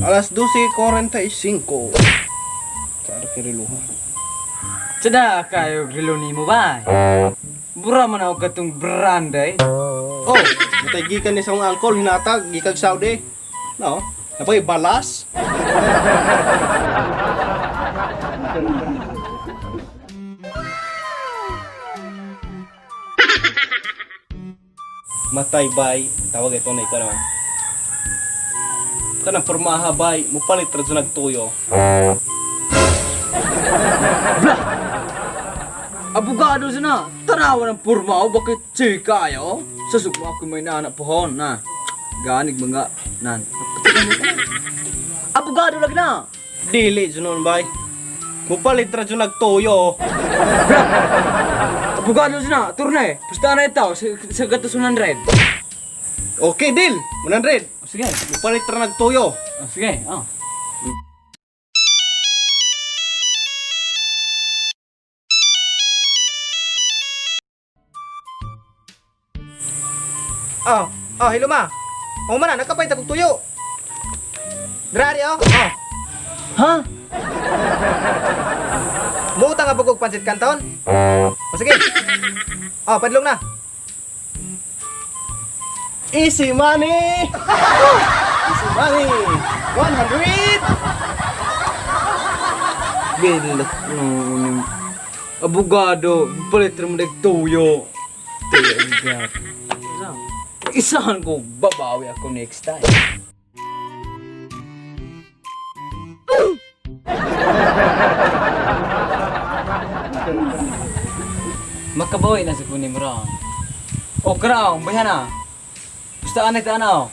Alas 12:45. Cara kiriluha. Sada kayo rilo nimo ba? Bura man ako katong branday. Oh, matay gikan ni sa mga alcohol hinatag gikag Saudi. No, napay balas. Matay bay, tawag ito na ikaw naman. Kanang pormaha bay, mupalit ra sa nagtuyo. Abogado sana. Tanawa ng purma o bakit chika ayo? Sa sugma ko may naanak pohon na. Ganig mga nan. Abogado lagi na. Dili sunon bay. Mupalit ra sa nagtuyo. Abogado sana. Turne. Pusta na ito. Sa gatos 100. Okay, deal. 100. Sige. Mupalit ra nagtuyo. Sige. Oh. Hello ma. O man na, nakapay ta kog tuyo. Drari oh. Ha? Muta nga bugog pansit kanton. O sige. Padlong na. Easy money. Easy money. 100. Bill. Abogado. Palit mo tuyo. Tuyo. Isahan ko, babawi ako next time. Makabawi na sa kunin mo ron. O karaw, bayan na. Gusto ka na ito ano?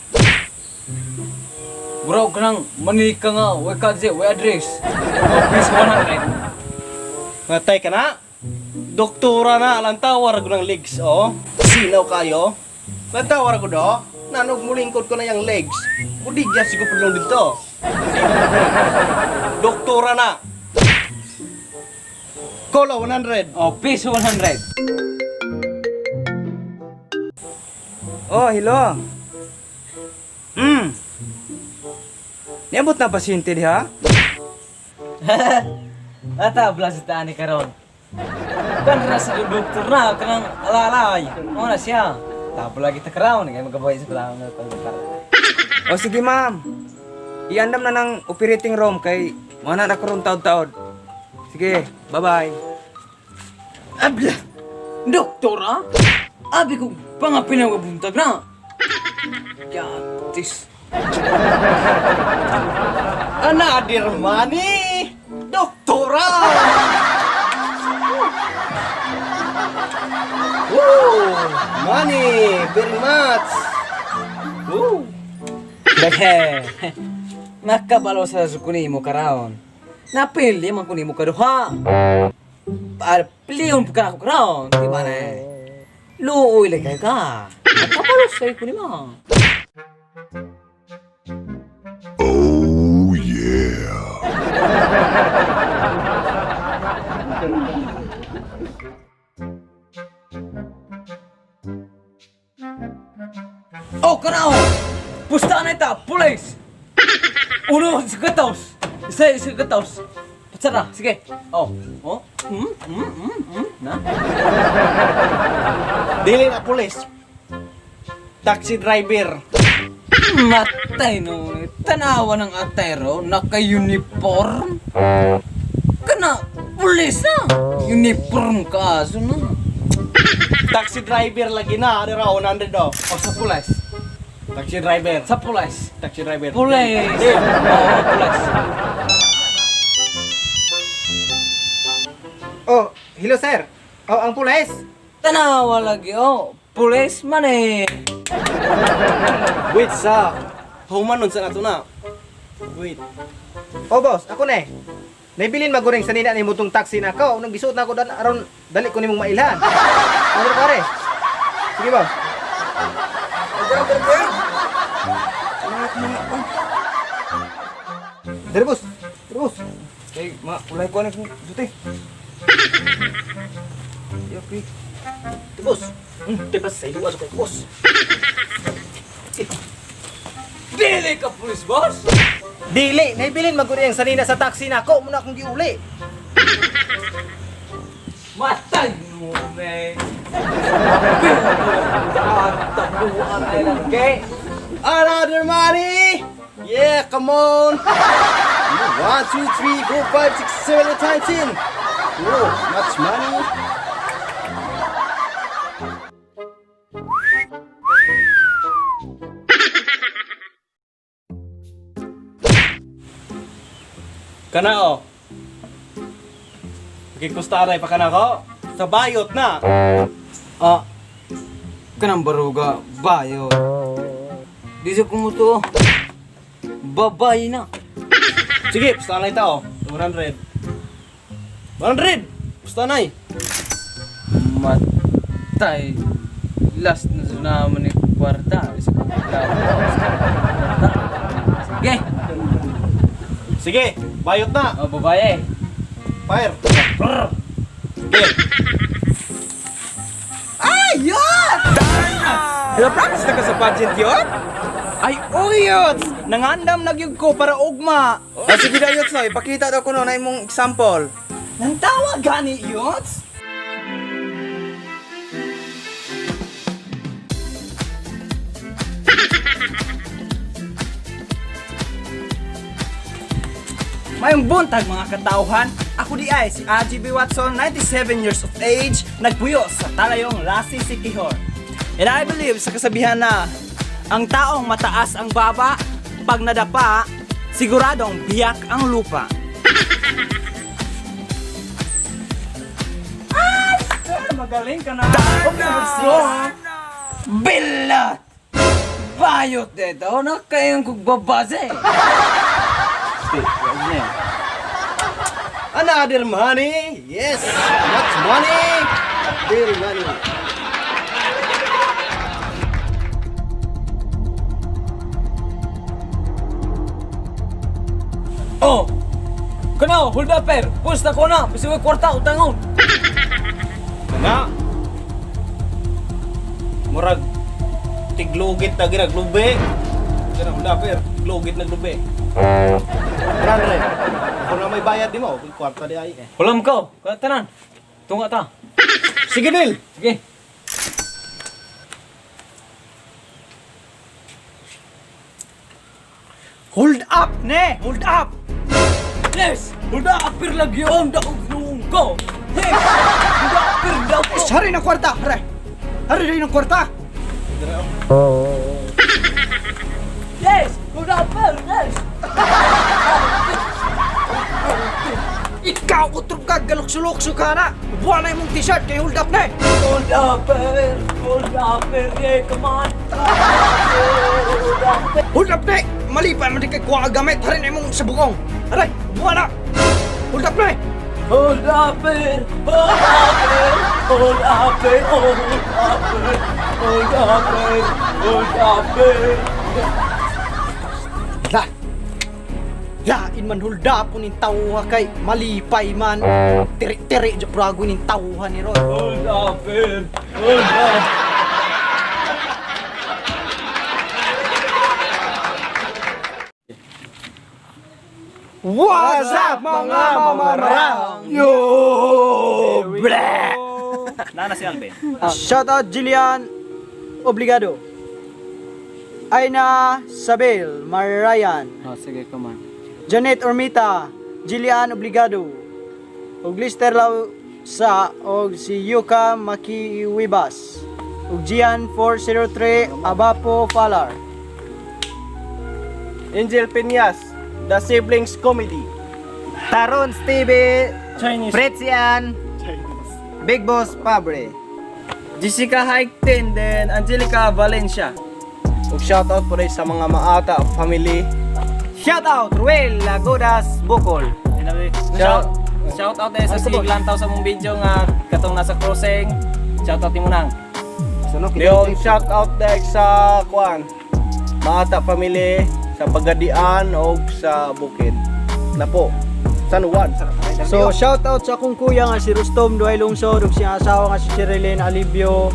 Bro, kanang manik ka nga, way kadze, way address. O, please 100. Matay ka na. Doktora na, alang tawar ko ng legs, oh. Sinaw kayo. Natawar ko do, nanog mulingkod ko na yung legs. Budigya siguro pa lang dito. Doktora na. Kola 100. O, peso 100. Hello. Niabot na pasyente diha? Ata, blasita ni karon. Kan rasa doktor na, kanang alalay. Ano na siya? Tapo lagi ta karon, kaya magabay sa kailangan na pagkakar. Sige ma'am. Iandam na ng operating room kay mana na karon taod-taod. Sige, bye-bye. Abla! Doktor, ha? Abi ko pangapin ang buntag na. Yatis. Anadir money. Doktora. Money, very much. Daghe. Nakabalo sa sukuni mo karon. Napili man kuni mo kaduha. Pliyon ka ako karon, di ba na? Luoy lagay ka. Nakabalo sa kuni mo. Oh yeah. Oh, karon! Pusta na ita, police! Uno, sa gatos! Isa, gatos! Patsara, sige! Oh, na? Dili na pulis. Taxi driver. Matay no, tanawa ng atero, naka-uniform. Kana, pulis na! Uniform ka, aso na. Taxi driver lagi na, ada ra 100 do. O sa pulis. Taxi driver. Sa pulis. Taxi driver. Pulis! Deal. Oo, pulis. Hello sir. Ang pulis. Tanawa lagi, pulis man eh. Wait sa. Human nun sa nato na. Wait. Boss, ako na eh. Naibilin maguring sa nina ni mutong taxi na ako. Nang gisuot na ako aron dali ko nimong mailhan. Ano na pare? Sige boss. Dari boss. Kay ulay ko na kung suti. Okay. Bos. Tipas sa iluwas ko, bos. Dili ka pulis, boss! Dili, naibilin maguri ang sanina sa taxi na ako, muna akong giuli. Matay mo, me! Tabuan ay lang, okay? Another money! Yeah, come on! 1, 2, 3, 4, 5, 6, 7, 8, 9, 10! Oh, much money! Kana o. Kikustaray pa kana ko. Sa bayot na. Ah, kanang baruga, bayo. Di sa kumuto. Babay na. Sige, pustanay ta o. 100. 100! Pustanay. Matay. Last na sa naman ni kwarta. Sige. Sige, bayot na. Oh, babae. Fire. Sige. Ayot! Hello, practice na ka sa pageant yun? Ay, uyot! Nangandam nagyug ko para ugma. Sige na, Yots, no. Ipakita daw ko no na imong example. Nang tawag gani, Yots? Mayong buntag mga katauhan, ako di ay si AGB Watson, 97 years of age, nagpuyo sa Talayong Lassi Siquijor. And I believe sa kasabihan na, ang taong mataas ang baba, pag nadapa, siguradong biyak ang lupa. Ay, sir, magaling ka na. Billat! Bayot dito na kayong kugbabase. Another money. Yes. Much money. Very money. Oh! Kano, hold up, per. Pusta ko na. Bisi ko kwarta, utangon. Kana. Murag tiglugit na ginaglube. Kana daper, glugit na glube. 100. Kung na may bayad di mo, kwarta di ay. Hulam ko. Tanan. Tunga ta. Sige Nil. Sige. Hold up, ne! Hold up! Yes! Hold up, per lagi om daog nung ko. Yes! Hold up, per daog ko. Hari ng kwarta, hari! Hari rin ng kwarta! Yes! Hold up, per. Yes! Ikaw, utrop ka, galuksulokso ka na! Buwan na yung t-shirt, kaya hold up na eh! Hold up, per. Hold up, per. Yeah, come on. Hold up, per. Hold up na eh! Mali pa naman di kay kuha ka gamit, hari na yung sa bukong! Aray, buwan na! Hold up na eh! Hold up, per. Hold up, per. Hold up, per. Hold up, per. Hold up, per. Hold up, per. La! Lain man hold up ko ning tawha kay malipay man! Tiri-tiri dyan prago ning tawha ni Rod! Hold up, per. Hold up. What's up mga mamarang? Yo! Bre! Nana si Alvin. Shout out Jillian Obligado. Aina Sabel Marayan. Oh, sige, come on. Janet Ormita, Jillian Obligado. Og Lister Lau sa og si Yuka Makiwibas. Og Gian 403 Abapo Falar. Angel Peñas, The Siblings Comedy. Taron Steve Chinese. Pretzian Big Boss Pabre. Jessica Haiktin, then Angelica Valencia. Ug shoutout po rin sa mga maata family. Shout out Ruel Lagodas Bocol. Shout out sa siglantaw sa mong video nga katong nasa crossing. Shout out nimo nang. Leon shoutout dek sa kuan. Maata family sa Pagadian o sa Bukid. Na po. San Juan. So shout out sa akong kuya nga si Rustom Duay Lungsod ug siyang asawa nga si Sherilyn Alivio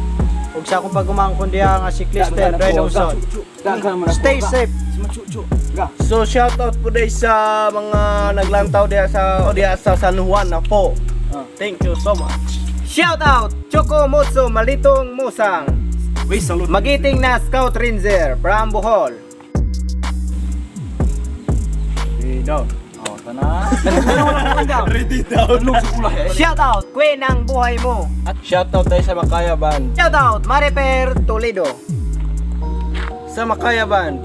ug sa akong pagumangkon diha nga si Clister Duay Lungsod. Stay safe. machuchu. So shoutout po day sa mga naglantaw diya sa San Juan na po. Thank you so much. Shout out Choco Mutsu Malitong Musang. Magiting na Scout Ranger from Bohol. Ready down. Shout out Queen ng buhay mo. Shoutout tayo sa Makaya Band. Shout out Mariper Toledo. Sa Makaya Band.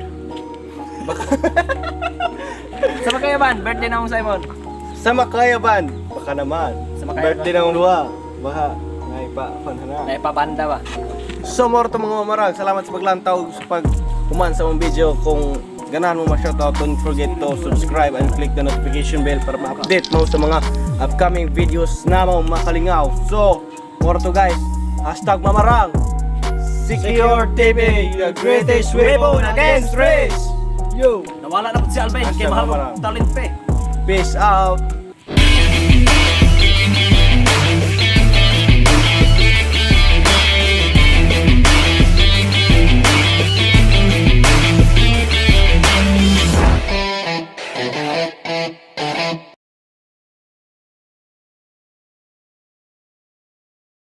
Sa Makaya Band, birthday na akong Simon. Sa Makaya Band. Baka naman. Sa Makaya Birthday ng luha. Baha. Ngay pa. Panhana. Naipabanda ba? So more to mga mamarag. Salamat sa paglantaw sa pag-human sa mong video. Kung ganahan mo ma-shoutout, don't forget to subscribe and click the notification bell para ma-update mo sa mga upcoming videos na mo makalingaw. So, more to guys. Hashtag mamarang. Secure TV, the greatest weapon against race. Yo! Nawala na po si Alvin. Kaya mahal mo talent pe. Peace out.